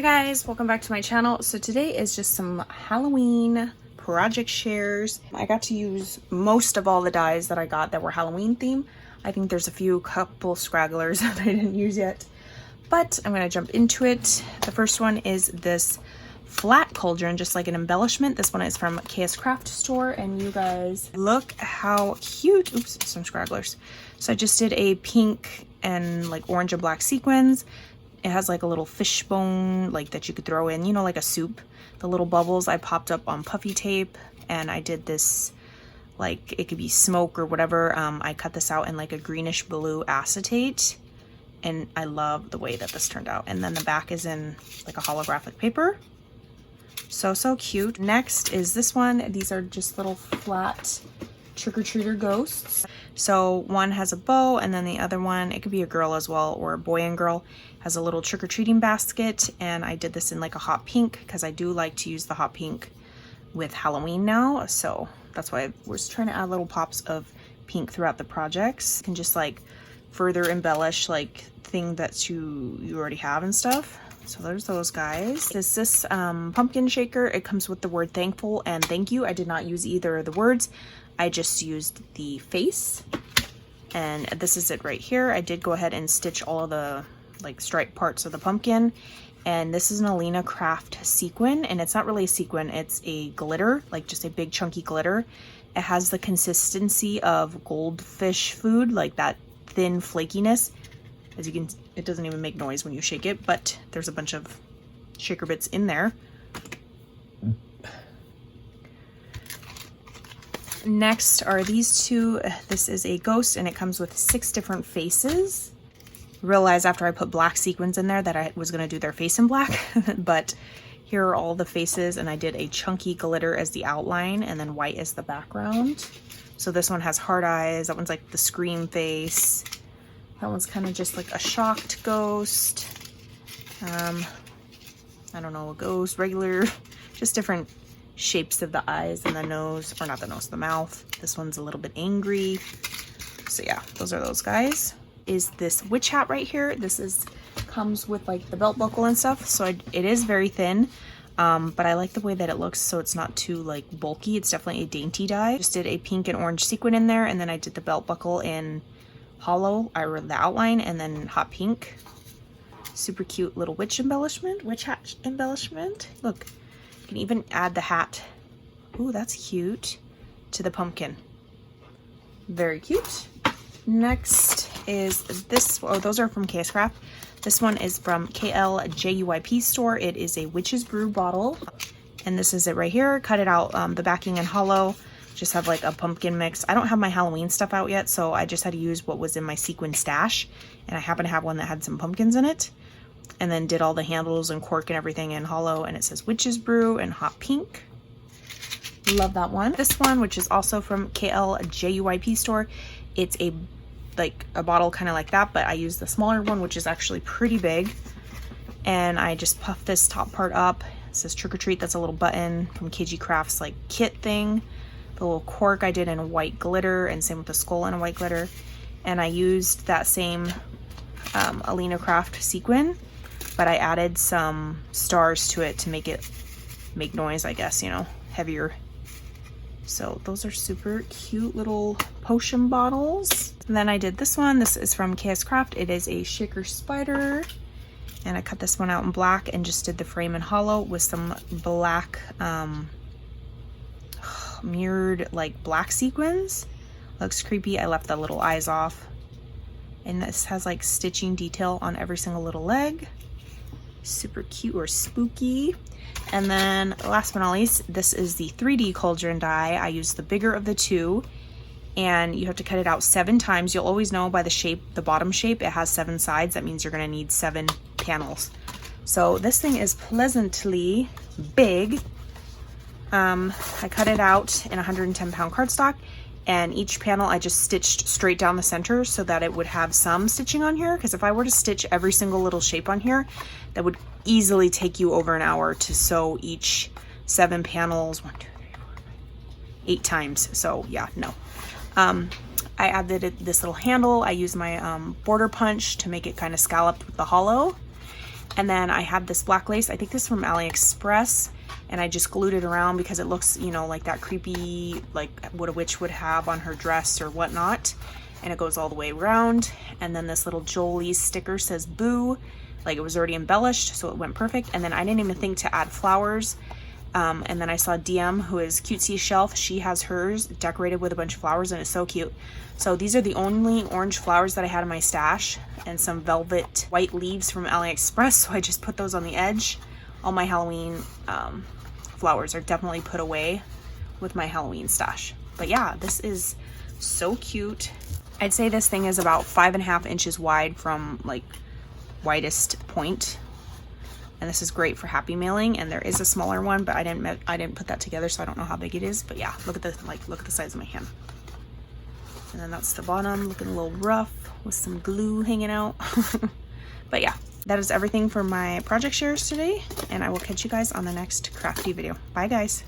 Hi guys, welcome back to my channel. So today is just some Halloween project shares. I got to use most of all the dies that I got that were Halloween theme. I think there's a couple scragglers that I didn't use yet, but I'm gonna jump into it. The first one is this flat cauldron, just like an embellishment. This one is from KS Craft Store, and you guys look how cute. Oops, some scragglers. So I just did a pink and like orange and black sequins. It has like a little fishbone like that you could throw in, you know, like a soup. The little bubbles I popped up on puffy tape, and I did this like it could be smoke or whatever. I cut this out in like a greenish blue acetate, and I love the way that this turned out. And then the back is in like a holographic paper. So cute. Next is this one. These are just little flat trick-or-treater ghosts. So one has a bow, and then the other one, it could be a girl as well, or a boy and girl, has a little trick-or-treating basket. And I did this in like a hot pink because I do like to use the hot pink with Halloween now, so that's why I was trying to add little pops of pink throughout the projects. You can just like further embellish like thing that you already have and stuff. So there's those guys. This pumpkin shaker. It comes with the word thankful and thank you. I did not use either of the words. I just used the face, and this is it right here. I did go ahead and stitch all of the like stripe parts of the pumpkin, and this is an Alina Craft sequin, and it's not really a sequin, it's a glitter, like just a big chunky glitter. It has the consistency of goldfish food, like that thin flakiness. As you can, it doesn't even make noise when you shake it, but there's a bunch of shaker bits in there. Next are these two. This is a ghost, and it comes with 6 different faces. Realized after I put black sequins in there that I was going to do their face in black, but here are all the faces, and I did a chunky glitter as the outline and then white as the background. So this one has heart eyes, that one's like the scream face, that one's kind of just like a shocked ghost, I don't know, a ghost, regular, just different shapes of the eyes and the nose, or not the nose, the mouth. This one's a little bit angry. So yeah, those are those guys. Is this witch hat right here. This comes with like the belt buckle and stuff, so it is very thin, but I like the way that it looks, so it's not too like bulky. It's definitely a dainty die. Just did a pink and orange sequin in there, and then I did the belt buckle in hollow. I wrote the outline and then hot pink. Super cute little witch hat embellishment. Look, you can even add the hat. Ooh, that's cute. To the pumpkin. Very cute. Next is this. Oh, those are from KS Craft. This one is from KLJUIP store. It is a witch's brew bottle, and this is it right here. Cut it out, the backing in hollow. Just have like a pumpkin mix. I don't have my Halloween stuff out yet, so I just had to use what was in my sequin stash, and I happen to have one that had some pumpkins in it. And then did all the handles and cork and everything in hollow, and it says witch's brew in hot pink. Love that one. This one, which is also from KLJUIP store, it's a bottle kind of like that, but I use the smaller one, which is actually pretty big. And I just puffed this top part up. It says trick or treat. That's a little button from KG Crafts like kit thing. The little cork I did in white glitter, and same with the skull in a white glitter. And I used that same Alina Craft sequin, but I added some stars to it to make it make noise, I guess, you know, heavier. So those are super cute little potion bottles. And then I did this one. This is from KS Craft. It is a shaker spider, and I cut this one out in black and just did the frame in hollow with some black mirrored like black sequins. Looks creepy. I left the little eyes off, and this has like stitching detail on every single little leg. Super cute, or spooky. And then last but not least, this is the 3D cauldron die. I used the bigger of the two, and you have to cut it out 7 times. You'll always know by the shape, the bottom shape, it has 7 sides. That means you're gonna need 7 panels. So this thing is pleasantly big. I cut it out in 110-pound cardstock, and each panel I just stitched straight down the center so that it would have some stitching on here, because if I were to stitch every single little shape on here, that would easily take you over an hour to sew each 7 panels, 1, 2, 3, 4, 5, 8 times. So yeah, no. I added this little handle. I used my border punch to make it kind of scalloped with the hollow. And then I had this black lace, I think this is from AliExpress, and I just glued it around because it looks, you know, like that creepy, like what a witch would have on her dress or whatnot. And it goes all the way around. And then this little Jolie sticker says boo, like it was already embellished, so it went perfect. And then I didn't even think to add flowers. And then I saw DM, who is Cutesy Shelf. She has hers decorated with a bunch of flowers, and it's so cute. So these are the only orange flowers that I had in my stash, and some velvet white leaves from AliExpress. So I just put those on the edge. All my Halloween flowers are definitely put away with my Halloween stash. But yeah, this is so cute. I'd say this thing is about 5.5 inches wide from like widest point. And this is great for happy mailing, and there is a smaller one, but I didn't put that together, so I don't know how big it is. But yeah, look at the size of my hand. And then that's the bottom, looking a little rough with some glue hanging out. But yeah, that is everything for my project shares today, and I will catch you guys on the next crafty video. Bye guys.